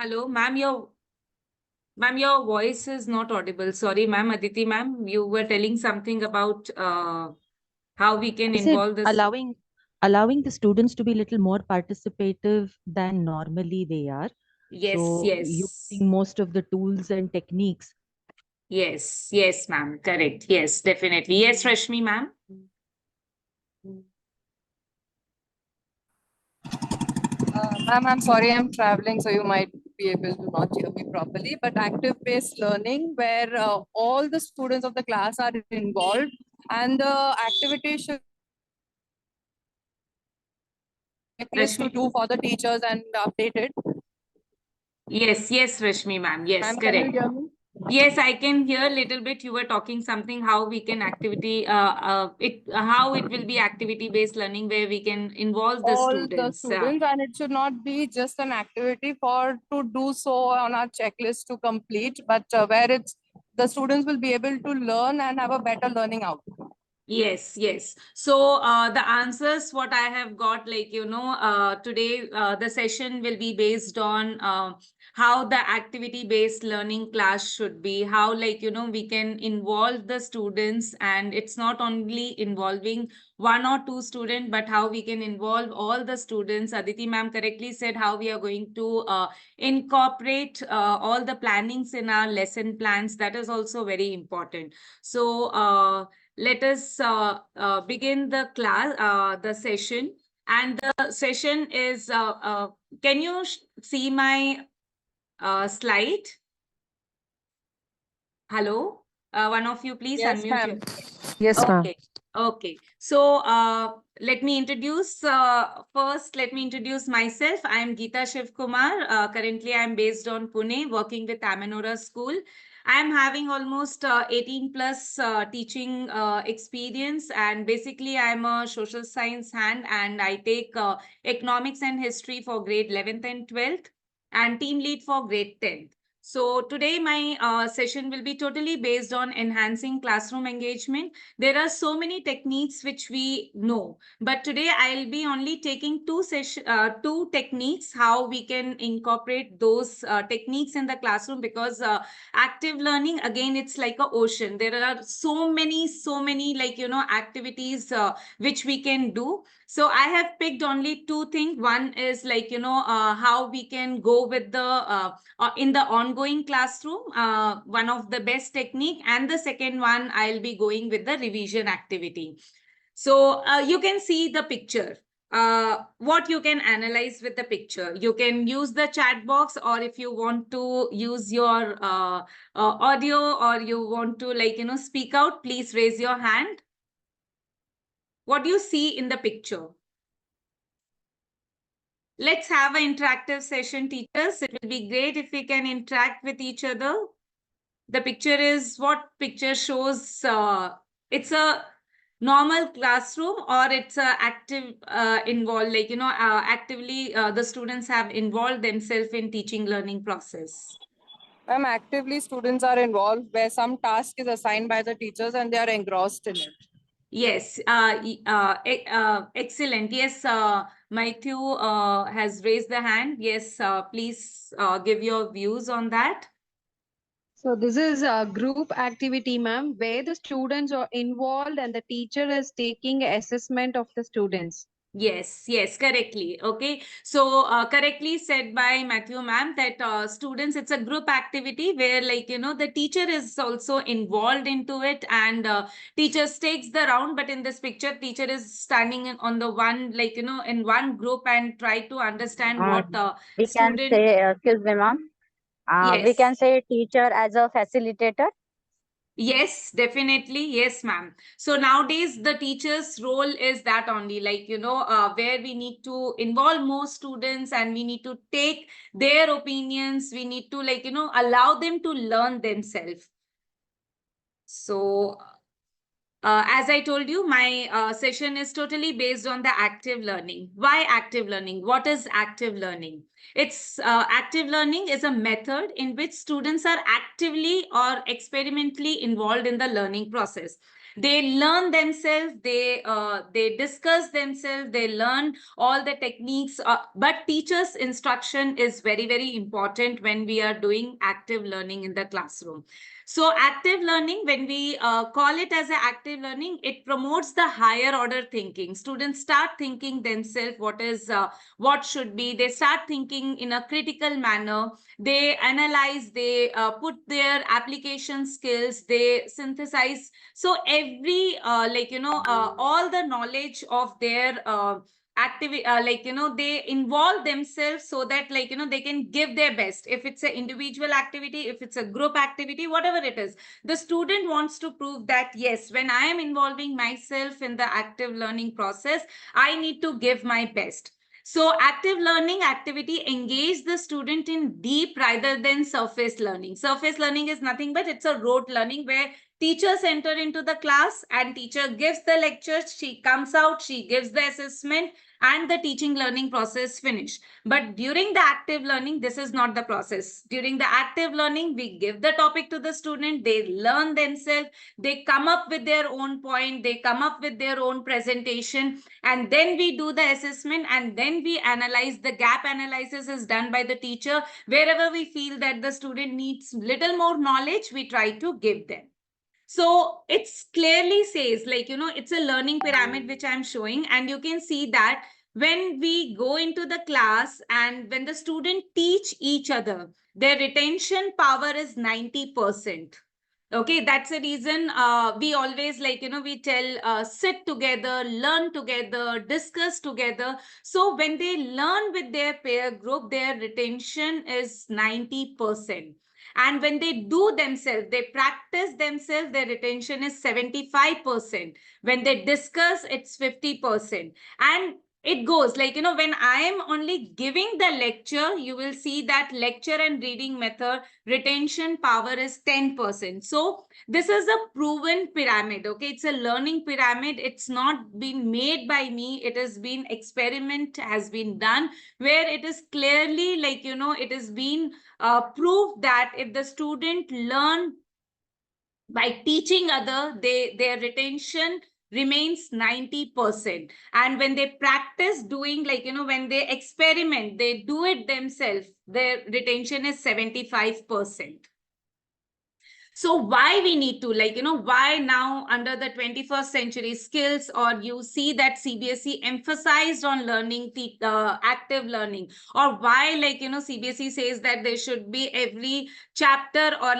Hello, ma'am, your voice is not audible. Sorry, ma'am. Aditi, ma'am, you were telling something about how we can I said involve this. allowing the students to be a little more participative than normally they are. Yes, So yes, using most of the tools and techniques. yes, yes, ma'am. Correct. Yes, definitely. Yes, Rashmi, ma'am. Ma'am, I'm sorry, I'm traveling, so you might be able to not hear me properly. But active-based learning, where all the students of the class are involved, and the activity should checklist to Rashmi. do for the teachers and update it. Yes, yes, Rashmi, ma'am. Yes, Ma'am, can you correct. hear me? Yes, I can hear a little bit. You were talking something how we can activity how it will be activity based learning where we can involve the All the students. students, and it should not be just an activity for to do so on our checklist to complete, but where it's the students will be able to learn and have a better learning outcome. Yes, yes. So the answers what I have got, today the session will be based on how the activity-based learning class should be, how we can involve the students, and it's not only involving one or two students, but how we can involve all the students. Aditi ma'am correctly said how we are going to incorporate all the plannings in our lesson plans. That is also very important. So let us begin the session. And the session is, can you see my slide? Hello? One of you, please Yes, unmute your. ma'am. Yes, ma'am. Okay. Okay. So let me introduce let me introduce myself. I am Geeta Shiv Kumar. Currently, I am based on Pune, working with Amanora School. I am having almost 18 plus teaching experience, and basically, I am a social science hand, and I take economics and history for grade 11th and 12th, and team lead for grade 10th. So today my session will be totally based on enhancing classroom engagement. There are so many techniques which we know, but today I'll be only taking two techniques how we can incorporate those techniques in the classroom, because active learning, again, it's like a ocean. There are so many activities which we can do. So I have picked only two things. One is how we can go with the in the ongoing classroom, one of the best technique, and the second one I'll be going with the revision activity. So you can see the picture. What you can analyze with the picture, you can use the chat box, or if you want to use your audio, or you want to speak out, please raise your hand. What do you see in the picture? Let's have an interactive session, teachers. It will be great if we can interact with each other. The picture is, what picture shows? It's a normal classroom, or it's a active involved, actively the students have involved themselves in teaching learning process. Ma'am, actively students are involved where some task is assigned by the teachers and they are engrossed in it. Yes, excellent. Yes, Matthew has raised the hand. Yes, please give your views on that. So this is a group activity, ma'am, where the students are involved and the teacher is taking assessment of the students. Yes, yes, correctly. Okay. So, correctly said by Matthew ma'am that students, it's a group activity where, the teacher is also involved into it, and teachers takes the round. But in this picture, teacher is standing on the one, in one group, and try to understand what We can student. say, excuse me, ma'am. We Yes. can say teacher as a facilitator. Yes, definitely. Yes, ma'am. So nowadays, the teacher's role is that only, where we need to involve more students, and we need to take their opinions. We need to, allow them to learn themselves. So, as I told you, my session is totally based on the active learning. Why active learning? What is active learning? It's active learning is a method in which students are actively or experimentally involved in the learning process. They learn themselves, they discuss themselves, they learn all the techniques, but teachers' instruction is very, very important when we are doing active learning in the classroom. So active learning, when we call it as an active learning, it promotes the higher order thinking. Students start thinking themselves what should be. They start thinking in a critical manner. They analyze, they put their application skills, they synthesize. So every all the knowledge of their activity, they involve themselves so that they can give their best. If it's an individual activity, if it's a group activity, whatever it is, the student wants to prove that yes, when I am involving myself in the active learning process, I need to give my best. So active learning activity engage the student in deep rather than surface learning. Surface learning is nothing but it's a rote learning where teachers enter into the class and teacher gives the lecture, she comes out, she gives the assessment, and the teaching learning process finish. But during the active learning, this is not the process. During the active learning, we give the topic to the student, they learn themselves, they come up with their own point, they come up with their own presentation, and then we do the assessment, and then we analyze. The gap analysis is done by the teacher. Wherever we feel that the student needs little more knowledge, we try to give them. So it's clearly says, it's a learning pyramid which I'm showing, and you can see that when we go into the class and when the student teach each other, their retention power is 90%. Okay, that's the reason we always we tell sit together, learn together, discuss together. So when they learn with their peer group, their retention is 90%. And when they do themselves, they practice themselves, their retention is 75%. When they discuss, it's 50%. And it goes when I am only giving the lecture, you will see that lecture and reading method retention power is 10%. So this is a proven pyramid. Okay, it's a learning pyramid. It's not been made by me. It has been experiment has been done where it is clearly it has been proved that if the student learn by teaching other, their retention remains 90%. And when they practice doing when they experiment, they do it themselves, their retention is 75%. So why we need to why now under the 21st century skills, or you see that CBSE emphasized on learning active learning, or why CBSE says that there should be every chapter or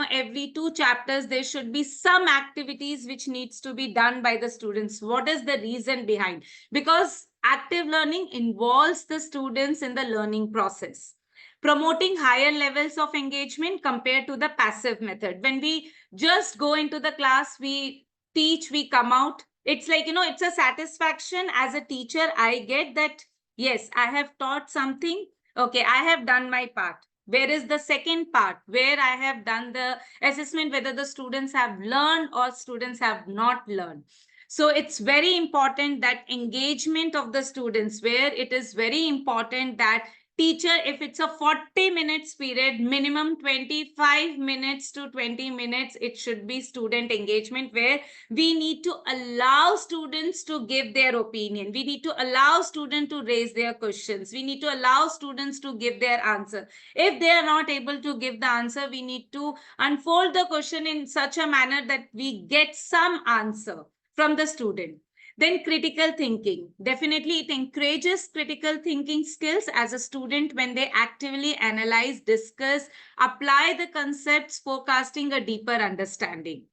every 2 chapters there should be some activities which needs to be done by the students. What is the reason behind? Because active learning involves the students in the learning process, promoting higher levels of engagement compared to the passive method. When we just go into the class, we teach, we come out, it's it's a satisfaction as a teacher. I get that, yes, I have taught something. Okay, I have done my part. Where is the second part where I have done the assessment, whether the students have learned or students have not learned? So it's very important that engagement of the students, where it is very important that teacher, if it's a 40 minutes period, minimum 25 minutes to 20 minutes, it should be student engagement, where we need to allow students to give their opinion. We need to allow students to raise their questions. We need to allow students to give their answer. If they are not able to give the answer, we need to unfold the question in such a manner that we get some answer from the student. Then critical thinking. Definitely it encourages critical thinking skills as a student when they actively analyze, discuss, apply the concepts, forecasting a deeper understanding.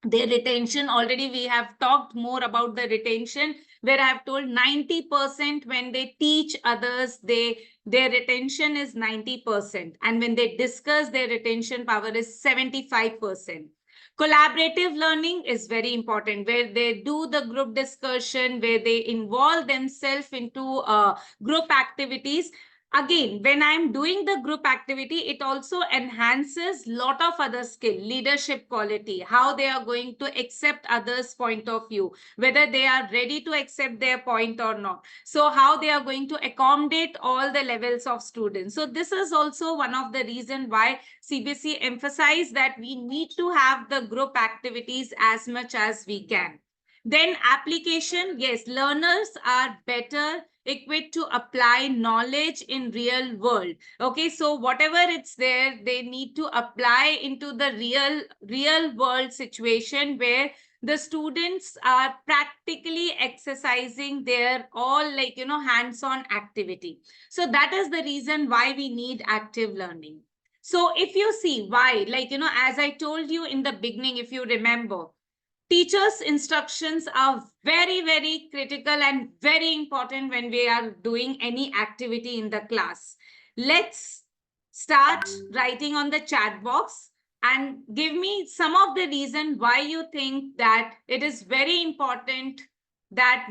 Their retention, already we have talked more about the retention, where I have told 90% when they teach others, their retention is 90%. And when they discuss, their retention power is 75%. Collaborative learning is very important, where they do the group discussion, where they involve themselves into group activities. Again, when I'm doing the group activity, it also enhances lot of other skill, leadership quality, how they are going to accept others' point of view, whether they are ready to accept their point or not. So how they are going to accommodate all the levels of students. So this is also one of the reason why CBSE emphasize that we need to have the group activities as much as we can. Then application, yes, learners are better equipped to apply knowledge in real world. Okay, so whatever it's there, they need to apply into the real world situation where the students are practically exercising their all hands-on activity. So that is the reason why we need active learning. So if you see why, as I told you in the beginning, if you remember, teachers' instructions are very, very critical and very important when we are doing any activity in the class. Let's start writing on the chat box and give me some of the reason why you think that it is very important that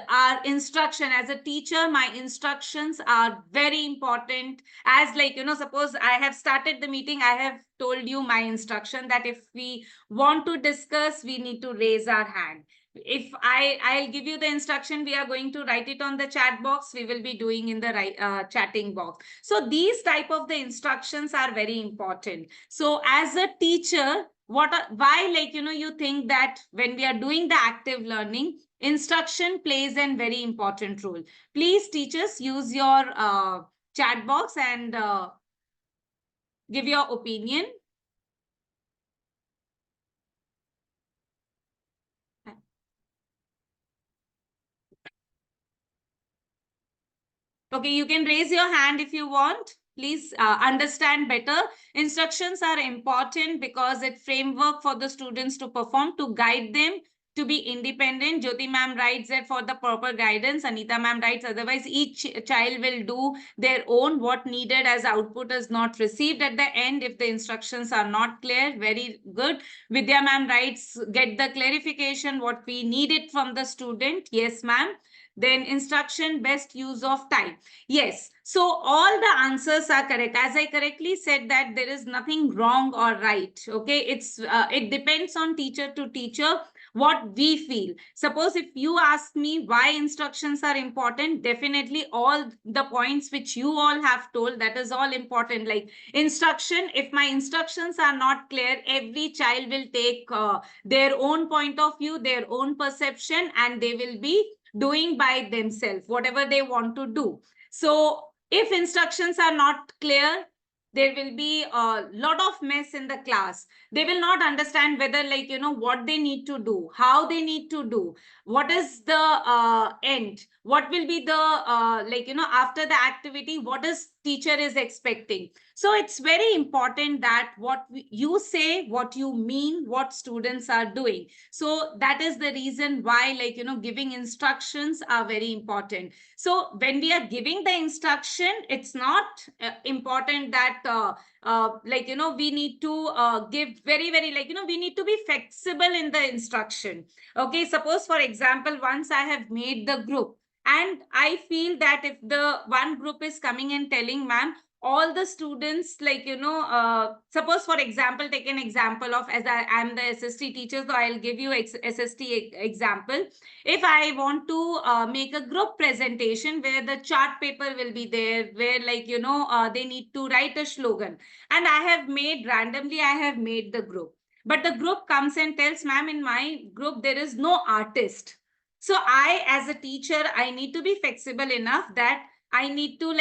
our instruction as a teacher, my instructions are very important. As suppose I have started the meeting, I have told you my instruction that if we want to discuss, we need to raise our hand. If I'll give you the instruction, we are going to write it on the chat box, we will be doing in the chatting box. So these type of the instructions are very important. So as a teacher, why you think that when we are doing the active learning, instruction plays a very important role? Please, teachers, use your chat box and give your opinion. Okay, you can raise your hand if you want. Please understand better. Instructions are important because it framework for the students to perform, to guide them, to be independent. Jyoti ma'am writes that for the proper guidance. Anita ma'am writes, otherwise each child will do their own. What needed as output is not received at the end if the instructions are not clear. Very good. Vidya ma'am writes, get the clarification what we needed from the student. Yes, ma'am. Then instruction, best use of time. Yes. So all the answers are correct. As I correctly said that there is nothing wrong or right. Okay. It depends on teacher to teacher what we feel. Suppose if you ask me why instructions are important, definitely all the points which you all have told, that is all important. Like instruction, if my instructions are not clear, every child will take their own point of view, their own perception, and they will be doing by themselves whatever they want to do. So if instructions are not clear, there will be a lot of mess in the class. They will not understand whether what they need to do, how they need to do, what is the end, what will be the after the activity, what is teacher is expecting. So it's very important that what you say, what you mean, what students are doing. So that is the reason why giving instructions are very important. So when we are giving the instruction, it's not important that we need to give very, very we need to be flexible in the instruction. Okay, suppose for example, once I have made the group and I feel that if the one group is coming and telling, ma'am, all the students suppose for example, take an example of, as I am the SST teacher, so I'll give you SST example. If I want to make a group presentation where the chart paper will be there, where they need to write a slogan, and I have made randomly, I have made the group, but the group comes and tells, ma'am, in my group there is no artist. So I, as a teacher, I need to be flexible enough that I need to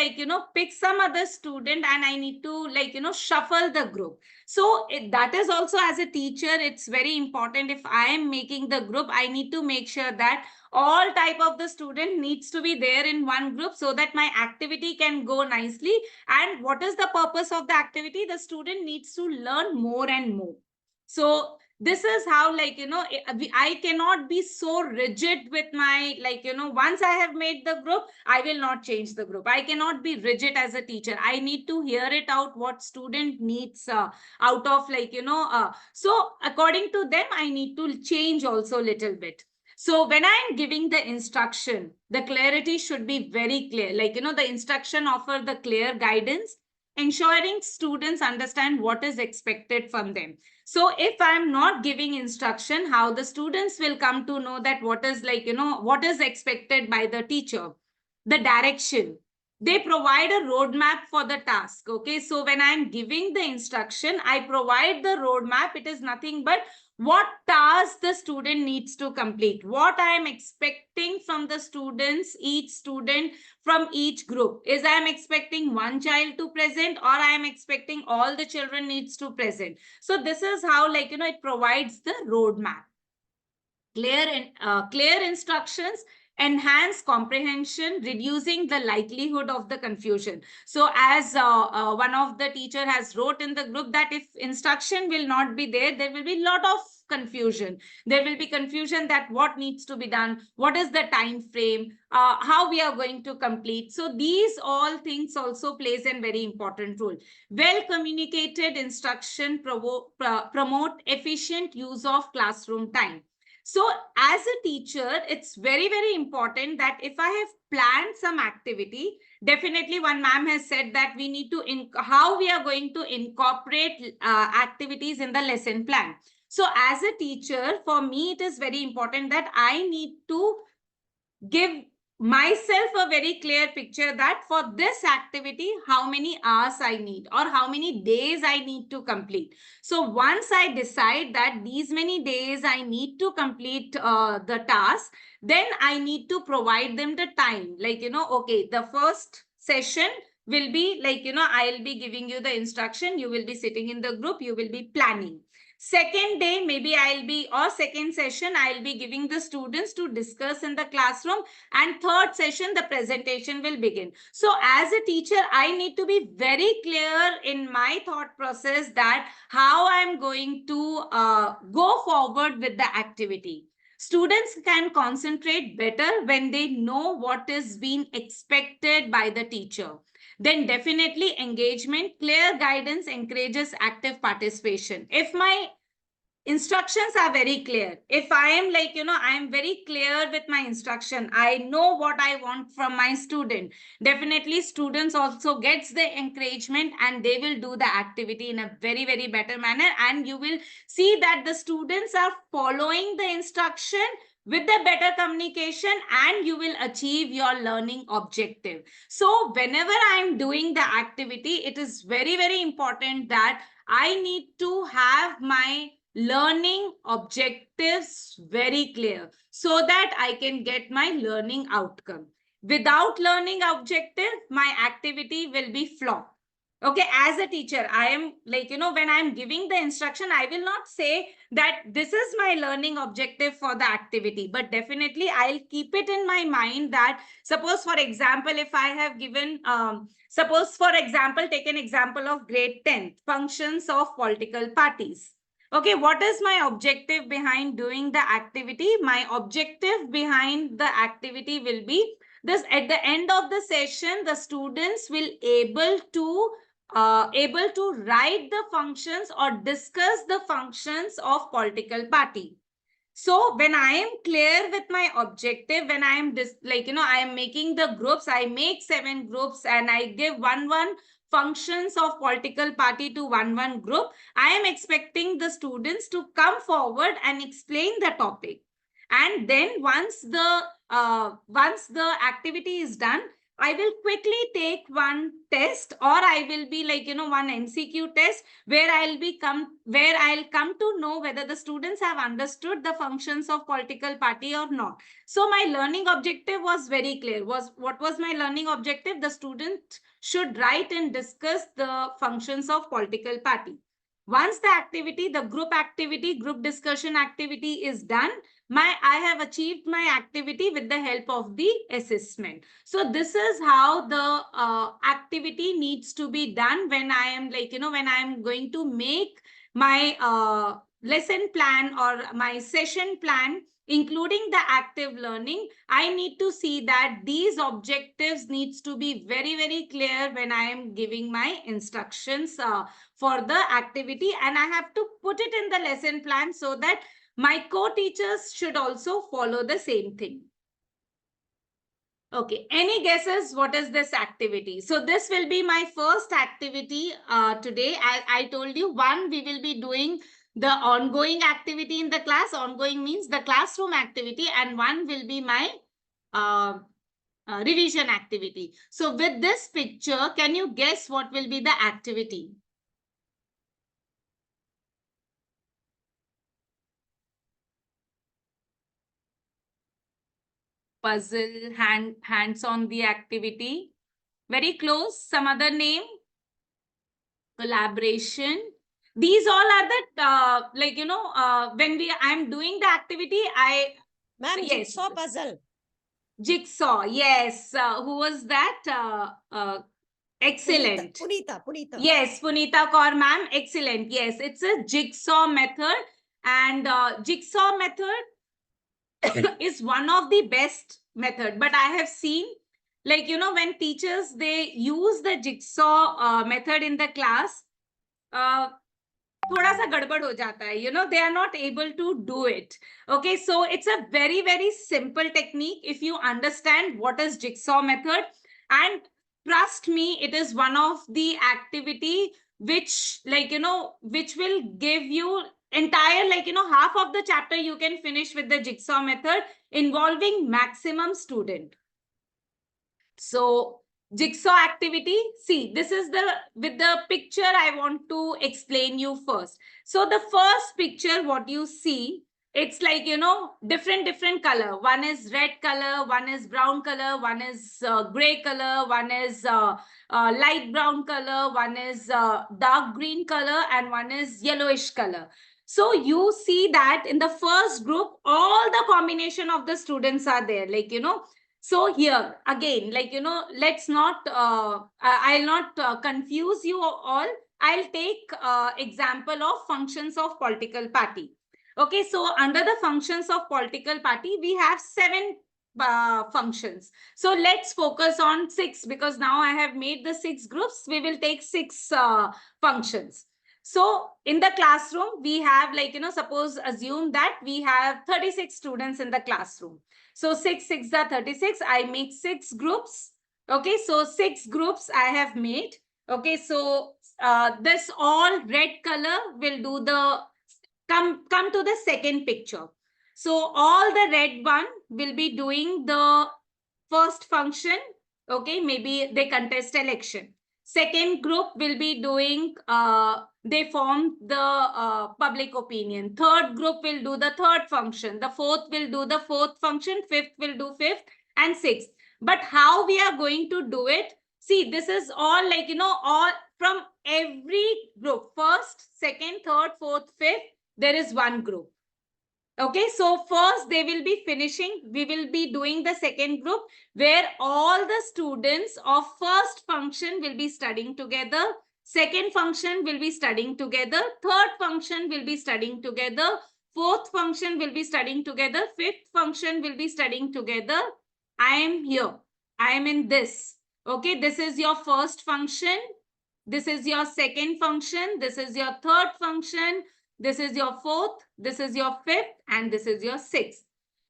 pick some other student and I need to shuffle the group. So that is also, as a teacher, it's very important. If I am making the group, I need to make sure that all type of the student needs to be there in one group so that my activity can go nicely. And what is the purpose of the activity? The student needs to learn more and more. So this is how I cannot be so rigid with my once I have made the group, I will not change the group. I cannot be rigid as a teacher. I need to hear it out what student needs out of so according to them I need to change also a little bit. So when I'm giving the instruction, the clarity should be very clear. Like, the instruction offer the clear guidance, ensuring students understand what is expected from them. So if I'm not giving instruction, how the students will come to know that what is what is expected by the teacher, the direction. They provide a roadmap for the task. Okay, so when I'm giving the instruction, I provide the roadmap. It is nothing but what task the student needs to complete, what I am expecting from the students, each student from each group. Is I am expecting one child to present, or I am expecting all the children needs to present. So this is how it provides the roadmap. Clear instructions enhance comprehension, reducing the likelihood of the confusion. So as one of the teacher has wrote in the group that if instruction will not be there, there will be a lot of confusion. There will be confusion that what needs to be done, what is the time frame, how we are going to complete. So these all things also plays a very important role. Well communicated instruction promote efficient use of classroom time. So as a teacher, it's very, very important that if I have planned some activity, definitely one ma'am has said that we need to, how we are going to incorporate activities in the lesson plan. So as a teacher, for me, it is very important that I need to give myself a very clear picture that for this activity, how many hours I need or how many days I need to complete. So once I decide that these many days I need to complete the task, then I need to provide them the time. Like, okay, the first session will be like, I'll be giving you the instruction. You will be sitting in the group. You will be planning. Second day, maybe second session, I'll be giving the students to discuss in the classroom. And third session, the presentation will begin. So as a teacher, I need to be very clear in my thought process that how I'm going to go forward with the activity. Students can concentrate better when they know what is being expected by the teacher. Then definitely engagement, clear guidance encourages active participation. If my instructions are very clear, if I am I am very clear with my instruction, I know what I want from my student, definitely students also gets the encouragement and they will do the activity in a very, very better manner. And you will see that the students are following the instruction with the better communication, and you will achieve your learning objective. So whenever I'm doing the activity, it is very, very important that I need to have my learning objectives very clear so that I can get my learning outcome. Without learning objective, my activity will be flop. Okay, as a teacher, I am when I'm giving the instruction, I will not say that this is my learning objective for the activity, but definitely I'll keep it in my mind that suppose, for example, if I have given, suppose, for example, take an example of grade 10, functions of political parties. Okay, what is my objective behind doing the activity? My objective behind the activity will be this: at the end of the session, the students will able to write the functions or discuss the functions of political party. So when I am clear with my objective, when I am I am making the groups, I make 7 groups and I give one functions of political party to one group. I am expecting the students to come forward and explain the topic. And then once the activity is done, I will quickly take one test, or I will be one MCQ test where I'll come to know whether the students have understood the functions of political party or not. So my learning objective was very clear. What was my learning objective? The student should write and discuss the functions of political party. Once the activity, the group discussion activity is done, I have achieved my activity with the help of the assessment. So this is how the activity needs to be done when I am when I am going to make my lesson plan or my session plan, including the active learning. I need to see that these objectives needs to be very, very clear when I am giving my instructions for the activity, and I have to put it in the lesson plan so that My co-teachers should also follow the same thing. Okay, any guesses what is this activity? So this will be my first activity today. As I told you, one, we will be doing the ongoing activity in the class. Ongoing means the classroom activity, and one will be my revision activity. So with this picture, can you guess what will be the activity? Puzzle, hands on the activity. Very close. Some other name? Collaboration. These all are the when I'm doing the activity, Ma'am, yes. jigsaw puzzle. Jigsaw, yes. Who was that? Excellent. Punita. Yes, Punita Kaur ma'am, excellent. Yes, it's a jigsaw method, and jigsaw method is one of the best method. But I have seen, when teachers, they use the jigsaw method in the class, थोड़ा सा गड़बड़ हो जाता है, they are not able to do it. Okay, so it's a very, very simple technique if you understand what is jigsaw method. And trust me, it is one of the activity which, which will give you entire, half of the chapter you can finish with the jigsaw method involving maximum student. So jigsaw activity, see, this is with the picture I want to explain you first. So the first picture, what you see, it's different color. One is red color, one is brown color, one is gray color, one is light brown color, one is dark green color, and one is yellowish color. So you see that in the first group, all the combination of the students are there, so here again, let's not, I'll not confuse you all. I'll take example of functions of political party. Okay, so under the functions of political party, we have 7 functions. So let's focus on 6, because now I have made the 6 groups. We will take 6 functions. So in the classroom, we have suppose assume that we have 36 students in the classroom. So 6 are 36. I make 6 groups. Okay, so 6 groups I have made. Okay, so this all red color will do the, come to the second picture. So all the red one will be doing the first function. Okay, maybe they contest election. Second group will be doing, they form the public opinion. Third group will do the third function. The fourth will do the fourth function. Fifth will do fifth, and sixth. But how we are going to do it? See, this is all all from every group. First, second, third, fourth, fifth, there is one group. Okay, so first they will be finishing. We will be doing the second group where all the students of first function will be studying together. Second function will be studying together. Third function will be studying together. Fourth function will be studying together. Fifth function will be studying together. I am here. I am in this. Okay, this is your first function. This is your second function. This is your third function. This is your fourth, this is your fifth, and this is your sixth.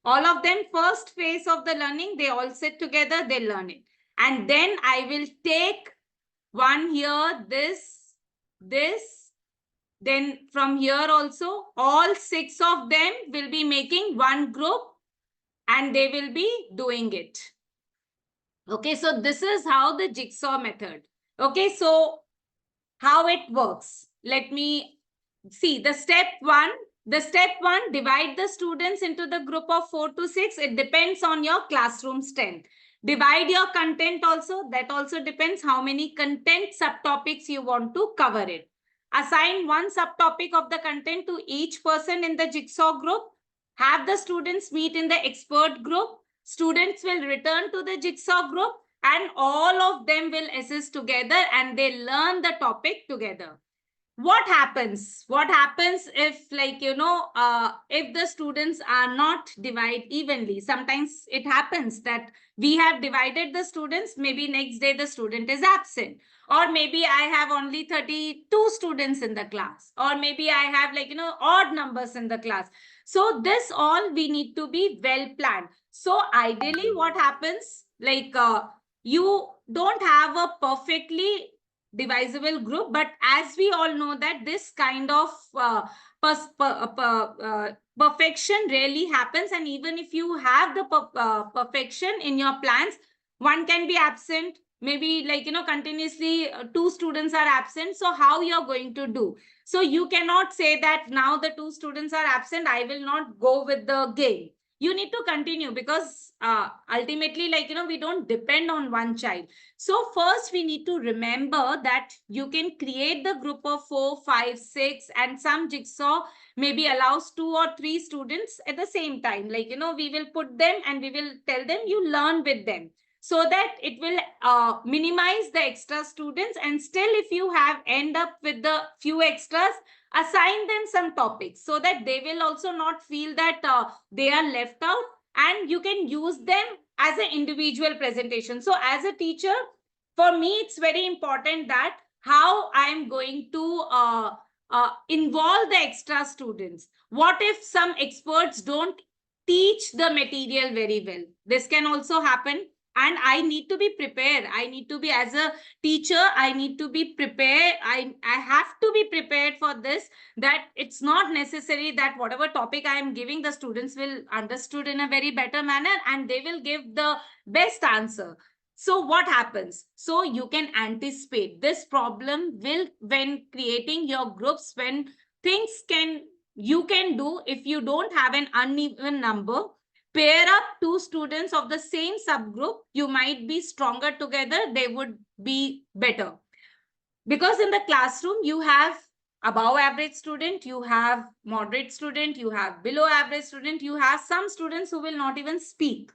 All of them, first phase of the learning, they all sit together, they learn it. And then I will take one here, this. Then from here also, all 6 of them will be making one group and they will be doing it. Okay, so this is how the jigsaw method. Okay, so how it works. Let me see the step one. The step one, divide the students into the group of 4 to 6. It depends on your classroom strength. Divide your content also. That also depends how many content subtopics you want to cover it. Assign one subtopic of the content to each person in the jigsaw group. Have the students meet in the expert group. Students will return to the jigsaw group and all of them will assist together and they learn the topic together. What happens? What happens if if the students are not divided evenly? Sometimes it happens that we have divided the students, maybe next day the student is absent, or maybe I have only 32 students in the class, or maybe I have odd numbers in the class. So this all we need to be well planned. So ideally what happens, like you don't have a perfectly divisible group, but as we all know that this kind of perfection rarely happens, and even if you have the perfection in your plans, one can be absent, maybe like continuously two students are absent. So how you're going to do? So you cannot say that now the two students are absent, I will not go with the game. You need to continue, because ultimately, like we don't depend on one child. So first we need to remember that you can create the group of 4, 5, 6, and some jigsaw maybe allows 2 or 3 students at the same time. Like we will put them and we will tell them you learn with them, so that it will minimize the extra students. And still, if you have end up with the few extras, assign them some topics, so that they will also not feel that they are left out, and you can use them as an individual presentation. So as a teacher, for me, it's very important that how I'm going to involve the extra students. What if some experts don't teach the material very well? This can also happen. And I need to be prepared. I need to be, as a teacher, I need to be prepared. I have to be prepared for this, that it's not necessary that whatever topic I am giving, the students will understood in a very better manner and they will give the best answer. So what happens? So you can anticipate this problem will, when creating your groups, when things you can do, if you don't have an uneven number, pair up two students of the same subgroup, you might be stronger together, they would be better. Because in the classroom, you have above average student, you have moderate student, you have below average student, you have some students who will not even speak.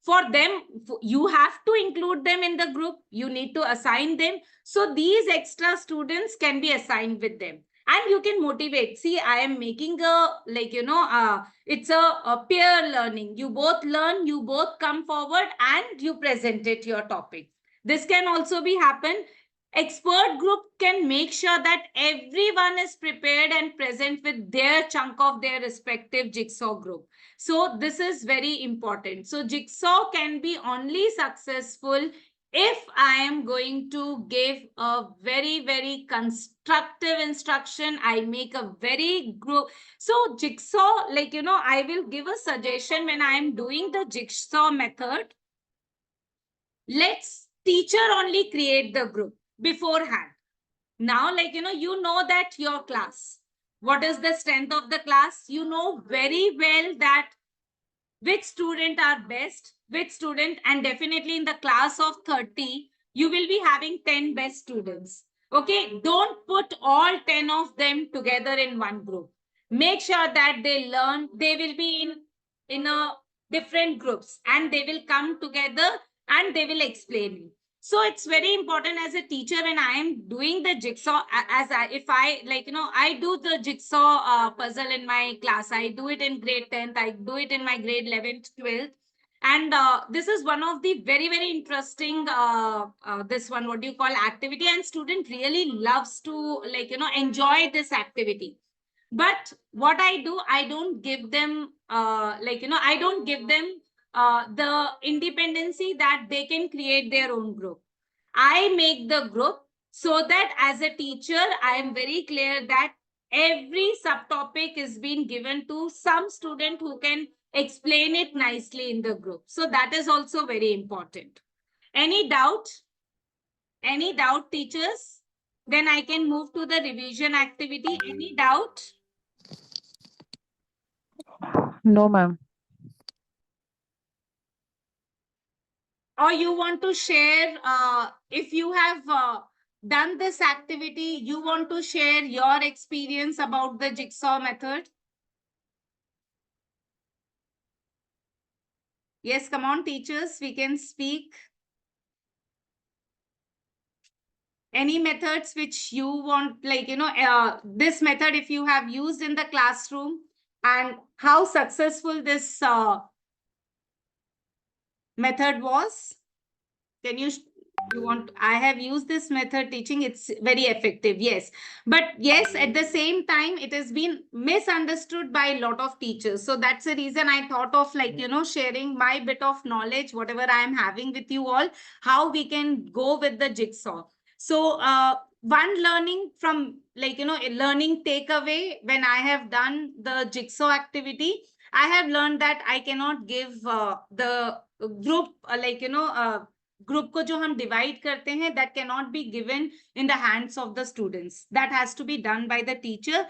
For them, you have to include them in the group, you need to assign them. So these extra students can be assigned with them. And you can motivate. See, I am making a, like, it's a peer learning. You both learn, you both come forward and you present it, your topic. This can also be happen. Expert group can make sure that everyone is prepared and present with their chunk of their respective jigsaw group. So this is very important. So jigsaw can be only successful if I am going to give a very, very constructive instruction. I make a very group. So jigsaw, like, I will give a suggestion when I am doing the jigsaw method. Let's teacher only create the group beforehand. Now, like, you know that your class, what is the strength of the class? You know very well that which student are best, which student, and definitely in the class of 30, you will be having 10 best students. Okay, don't put all 10 of them together in one group. Make sure that they learn, they will be in a different groups and they will come together and they will explain you. So it's very important as a teacher when I am doing the jigsaw, if I, like, I do the jigsaw puzzle in my class. I do it in grade 10th. I do it in my grade 11th, 12th. And this is one of the very, very interesting, this one, what do you call, activity. And student really loves to, like, enjoy this activity. But what I do, I don't give them, I don't give them the independency that they can create their own group. I make the group so that as a teacher, I am very clear that every subtopic is being given to some student who can explain it nicely in the group. So that is also very important. Any doubt? Any doubt, teachers? Then I can move to the revision activity. Any doubt? No, ma'am. Or you want to share, if you have done this activity, you want to share your experience about the jigsaw method? Yes, come on, teachers, we can speak. Any methods which you want, like, this method, if you have used in the classroom, and how successful this method was? Can you I have used this method teaching. It's very effective. Yes. But yes, at the same time, it has been misunderstood by a lot of teachers. So that's the reason I thought of sharing my bit of knowledge, whatever I am having with you all, how we can go with the jigsaw. So, one learning from a learning takeaway when I have done the jigsaw activity, I have learned that I cannot give the group group को जो हम divide करते हैं, that cannot be given in the hands of the students. That has to be done by the teacher.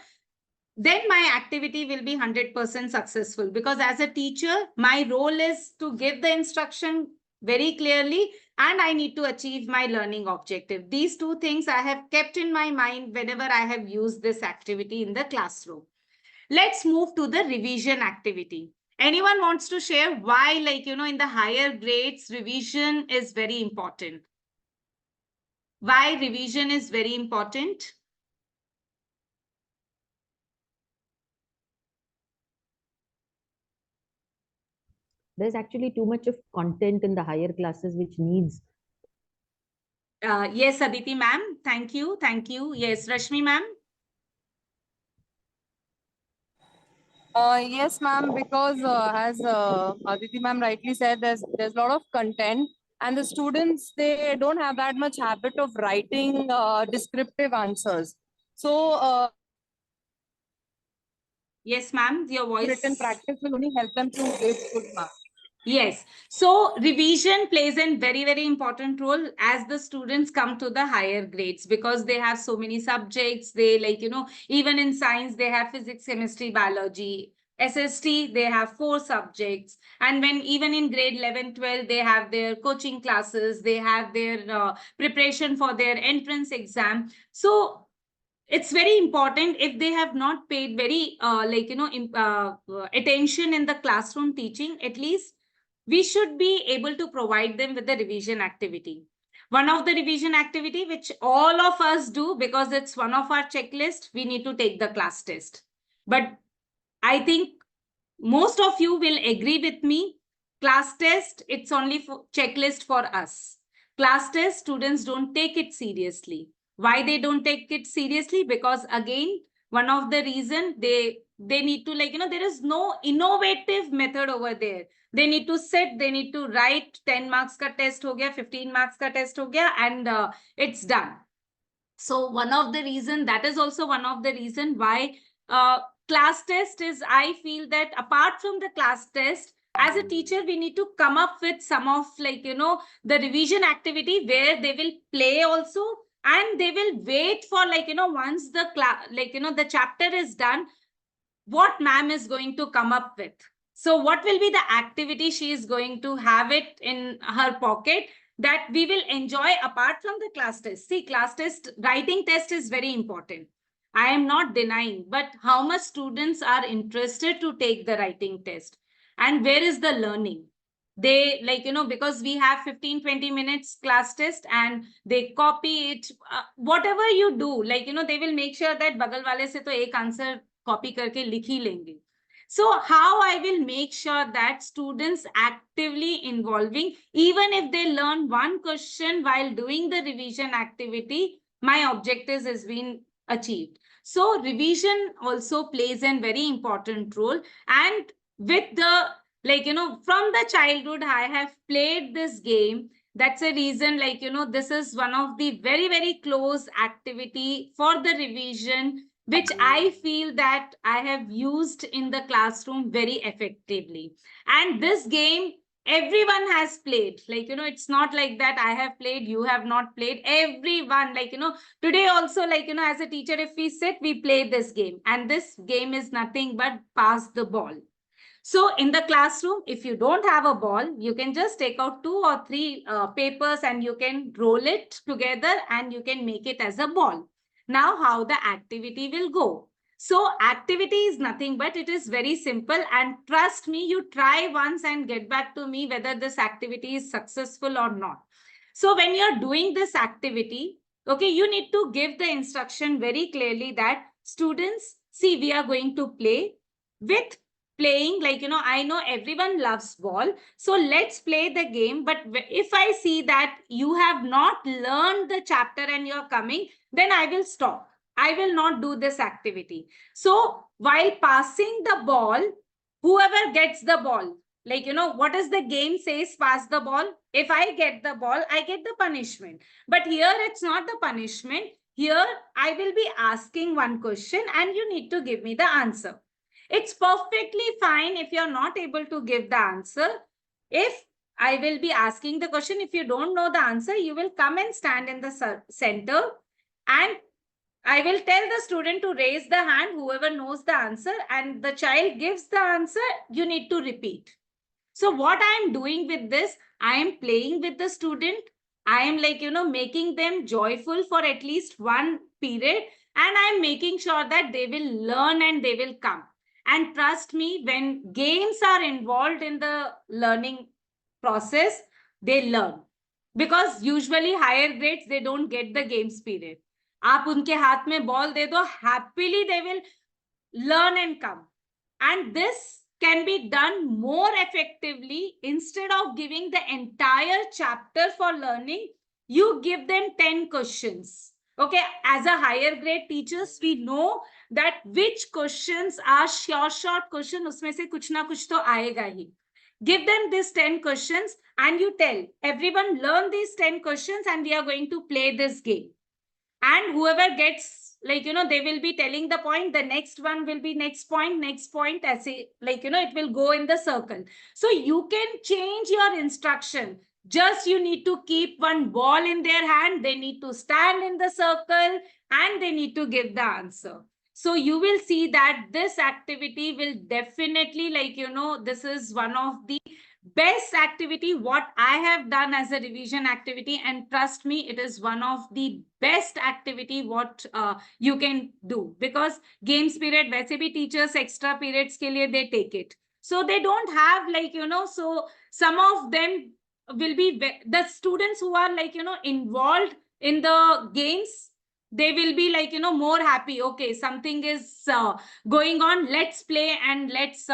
Then my activity will be 100% successful, because as a teacher, my role is to give the instruction very clearly, and I need to achieve my learning objective. These two things I have kept in my mind whenever I have used this activity in the classroom. Let's move to the revision activity. Anyone wants to share why, in the higher grades, revision is very important? Why revision is very important? There's actually too much of content in the higher classes which needs. Yes, Aditi ma'am. Thank you. Thank you. Yes, Rashmi ma'am. Yes, ma'am, because as Aditi ma'am rightly said, there's a lot of content, and the students, they don't have that much habit of writing descriptive answers. So Yes, ma'am. Your voice. written practice will only help them to give good marks. Yes. So revision plays a very, very important role as the students come to the higher grades, because they have so many subjects. They even in science, they have physics, chemistry, biology. SST, they have 4 subjects. And when even in grade 11, 12, they have their coaching classes, they have their preparation for their entrance exam. So it's very important, if they have not paid very attention in the classroom teaching, at least we should be able to provide them with the revision activity. One of the revision activity which all of us do, because it's one of our checklist, we need to take the class test. But I think most of you will agree with me, class test, it's only for checklist for us. Class test, students don't take it seriously. Why they don't take it seriously? Because again, one of the reason they need to there is no innovative method over there. They need to sit, they need to write 10 marks ka test ho gaya, 15 marks ka test ho gaya, and it's done. So one of the reason, that is also one of the reason why class test is, I feel that apart from the class test, as a teacher, we need to come up with some of the revision activity where they will play also, and they will wait for once the class the chapter is done, what ma'am is going to come up with. So what will be the activity she is going to have it in her pocket, that we will enjoy apart from the class test. See, class test, writing test is very important. I am not denying, but how much students are interested to take the writing test, and where is the learning? They because we have 15-20 minutes class test and they copy it. Whatever you do, they will make sure that bagal wale se to ek answer copy karke likh hi lenge. So how I will make sure that students actively involving, even if they learn one question while doing the revision activity, my objectives has been achieved. So revision also plays a very important role. And with the from the childhood, I have played this game. That's a reason, this is one of the very, very close activity for the revision, which I feel that I have used in the classroom very effectively. And this game, everyone has played. It's not like that I have played, you have not played. Everyone, today also, as a teacher, if we sit, we play this game. And this game is nothing but pass the ball. So in the classroom, if you don't have a ball, you can just take out 2 or 3 papers and you can roll it together and you can make it as a ball. Now how the activity will go. So activity is nothing but it is very simple, and trust me, you try once and get back to me whether this activity is successful or not. So when you're doing this activity, okay, you need to give the instruction very clearly that students, see, we are going to play with playing, like, I know everyone loves ball. So let's play the game. But if I see that you have not learned the chapter and you're coming, then I will stop. I will not do this activity. So while passing the ball, whoever gets the ball, like, what does the game says, pass the ball. If I get the ball, I get the punishment. But here it's not the punishment. Here I will be asking one question and you need to give me the answer. It's perfectly fine if you're not able to give the answer. If I will be asking the question, if you don't know the answer, you will come and stand in the center, and I will tell the student to raise the hand, whoever knows the answer, and the child gives the answer, you need to repeat. So what I am doing with this, I am playing with the student. I am, like, making them joyful for at least one period, and I am making sure that they will learn and they will come. And trust me, when games are involved in the learning process, they learn. Because usually higher grades, they don't get the games period. आप उनके हाथ में ball दे दो, happily they will learn and come. And this can be done more effectively. Instead of giving the entire chapter for learning, you give them 10 questions. Okay, as a higher grade teachers, we know that which questions are short question, उसमें से कुछ ना कुछ तो आएगा ही. Give them these 10 questions and you tell everyone, learn these 10 questions and we are going to play this game. And whoever gets, like, they will be telling the point, the next one will be next point, as a, like, it will go in the circle. So you can change your instruction. Just you need to keep one ball in their hand. They need to stand in the circle and they need to give the answer. So you will see that this activity will definitely, like, this is one of the best activity what I have done as a revision activity, and trust me, it is one of the best activity what you can do, because games period वैसे भी teachers extra periods के लिए they take it, so they don't have, like, so some of them will be the students who are, like, involved in the games, they will be, like, more happy. Okay, something is going on, let's play and let's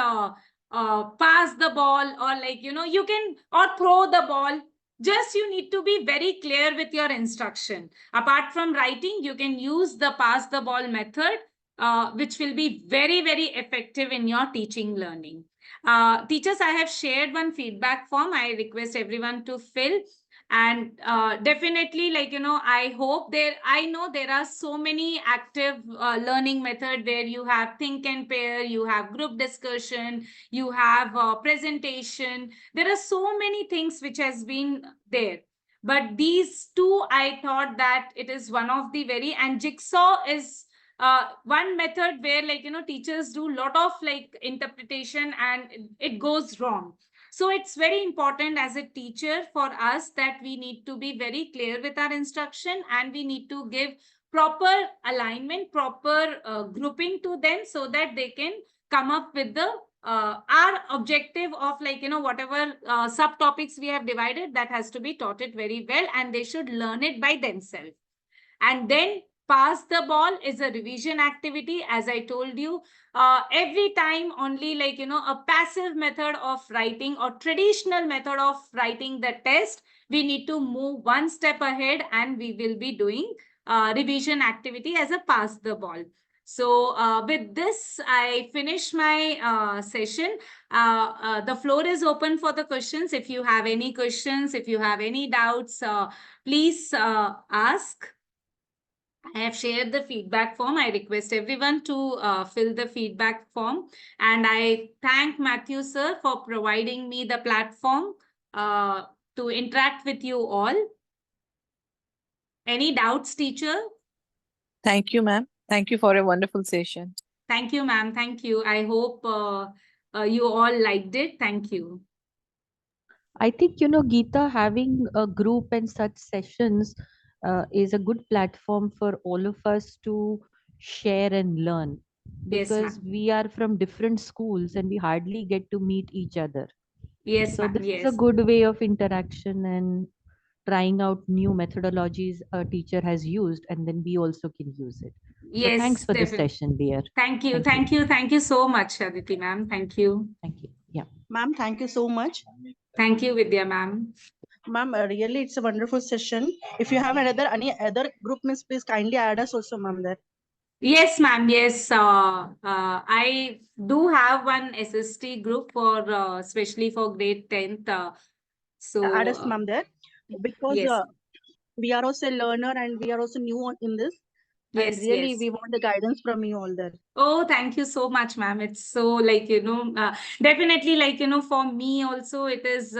pass the ball, or, like, you can, or throw the ball. Just you need to be very clear with your instruction. Apart from writing, you can use the pass the ball method, which will be very, very effective in your teaching learning. Teachers, I have shared one feedback form. I request everyone to fill. And definitely, like, I hope I know there are so many active learning method where you have think and pair, you have group discussion, you have presentation. There are so many things which has been there. But these two, I thought that it is one of the very, and jigsaw is one method where, like, teachers do a lot of, like, interpretation and it goes wrong. So it's very important as a teacher for us that we need to be very clear with our instruction, and we need to give proper alignment, proper grouping to them, so that they can come up with the our objective of, like, whatever subtopics we have divided, that has to be taught it very well, and they should learn it by themselves. And then pass the ball is a revision activity, as I told you. Every time only, like, a passive method of writing or traditional method of writing the test, we need to move one step ahead and we will be doing revision activity as a pass the ball. So with this, I finish my session. The floor is open for the questions. If you have any questions, if you have any doubts, please ask. I have shared the feedback form. I request everyone to fill the feedback form. And I thank Matthew, sir, for providing me the platform to interact with you all. Any doubts, teacher? Thank you, ma'am. Thank you for a wonderful session. Thank you, ma'am. Thank you. I hope you all liked it. Thank you. I think, Geeta, having a group and such sessions is a good platform for all of us to share and learn, Yes, because ma'am. we are from different schools and we hardly get to meet each other. Yes, So ma'am. this is Yes. a good way of interaction and trying out new methodologies a teacher has used, and then we also can use it. So Yes, thanks for this definitely. session, dear. Thank you. Thank you. Thank you so much, Aditi ma'am. Thank you. Thank you. Yeah. Ma'am, thank you so much. Thank you, Vidya ma'am. Ma'am, really, it's a wonderful session. If you have any other group, means please kindly add us also, ma'am, there. Yes, ma'am. Yes, I do have one SST group for especially for grade 10th. So Add us, ma'am, there. Because yes, we are also a learner and we are also new in this. And yes, really, yes. we want the guidance from you all there. Oh, thank you so much, ma'am. It's so like, definitely like, for me also it is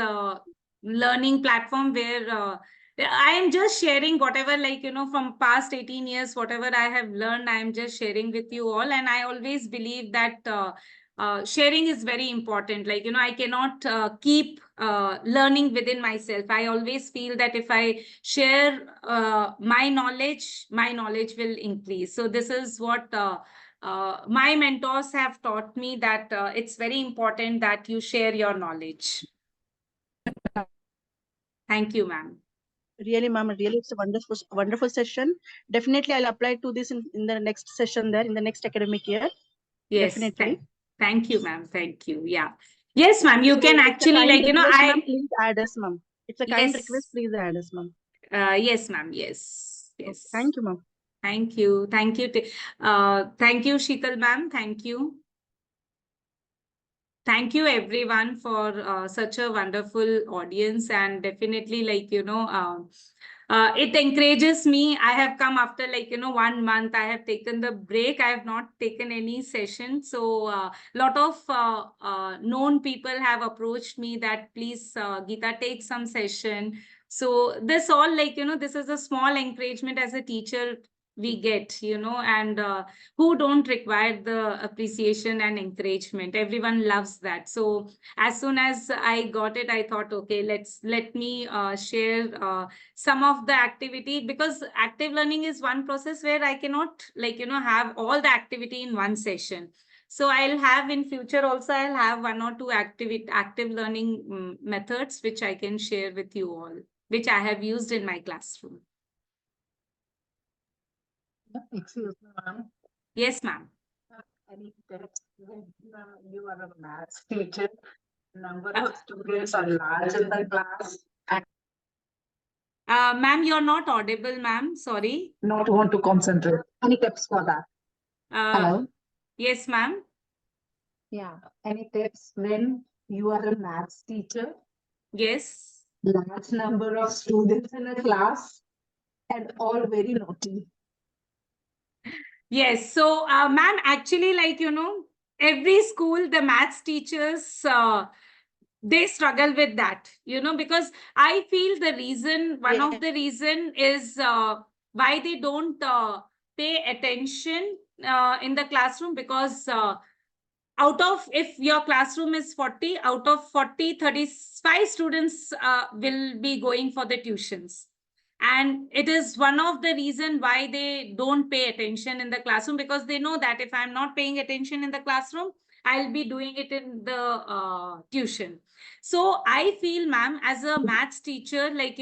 learning platform where I am just sharing whatever like, from past 18 years, whatever I have learned, I am just sharing with you all. And I always believe that sharing is very important. Like, I cannot keep learning within myself. I always feel that if I share my knowledge will increase. So this is what my mentors have taught me, that it's very important that you share your knowledge. Thank you, ma'am. Really, ma'am, really, it's a wonderful session. Definitely, I'll apply to this in the next session there, in the next academic year. Yes, Definitely. thank you, ma'am. Thank you. Yeah. Yes, ma'am. You So can it's a actually kind like, request, ma'am, please add us, ma'am. It's a kind Yes. request, please add us, ma'am. Yes, ma'am. Yes. Yes. Thank you, ma'am. Thank you. Thank you. Thank you, Sheetal ma'am. Thank you. Thank you everyone for such a wonderful audience, and definitely like, it encourages me. I have come after like, 1 month. I have taken the break. I have not taken any session. So lot of known people have approached me that please, Geeta, take some session. So this all like, this is a small encouragement as a teacher we get, and who don't require the appreciation and encouragement. Everyone loves that. So as soon as I got it, I thought, okay, let me share some of the activity, because active learning is one process where I cannot like, have all the activity in one session. So I'll have in future also, I'll have 1 or 2 active learning methods, which I can share with you all, which I have used in my classroom. Excuse me, ma'am. Yes, ma'am. Any tips when you are a maths teacher? Number of students are large in the class. Ma'am, you're not audible, ma'am. Sorry. Not want to concentrate. Any tips for that? Hello? Yes, ma'am. Yeah. Any tips when you are a maths teacher? Yes. Large number of students in a class and all very naughty. Yes. So, ma'am, actually, like, every school, the maths teachers, they struggle with that, because I feel the reason, one of the reason is why they don't pay attention in the classroom, because out of, if your classroom is 40, out of 40, 35 students will be going for the tuitions. And it is one of the reason why they don't pay attention in the classroom, because they know that if I'm not paying attention in the classroom, I'll be doing it in the tuition. So I feel, ma'am, as a maths teacher, like,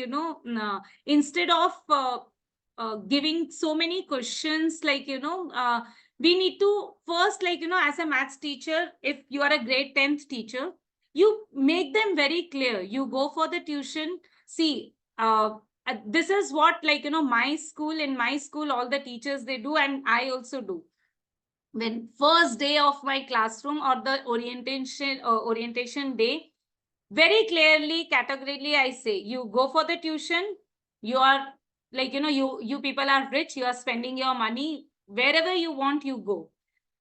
instead of giving so many questions, like, we need to first, like, as a maths teacher, if you are a grade 10th teacher, you make them very clear. You go for the tuition. See, this is what, like, in my school, all the teachers, they do, and I also do. When first day of my classroom or the orientation day, very clearly, categorically, I say, you go for the tuition. You are like, you people are rich. You are spending your money wherever you want, you go.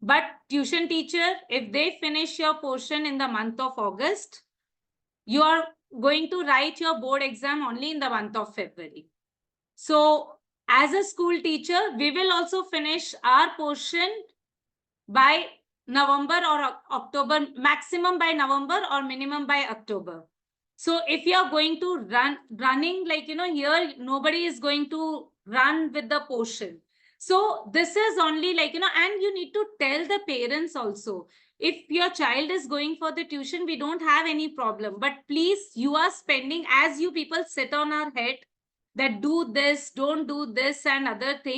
But tuition teacher, if they finish your portion in the month of August, you are going to write your board exam only in the month of February. So as a school teacher, we will also finish our portion by November or October, maximum by November or minimum by October. So if you are going to running, like, here, nobody is going to run with the portion. So this is only like, and you need to tell the parents also. If your child is going for the tuition, we don't have any problem. But please, you are spending, as you people sit on our head, that do this, don't do this and other things.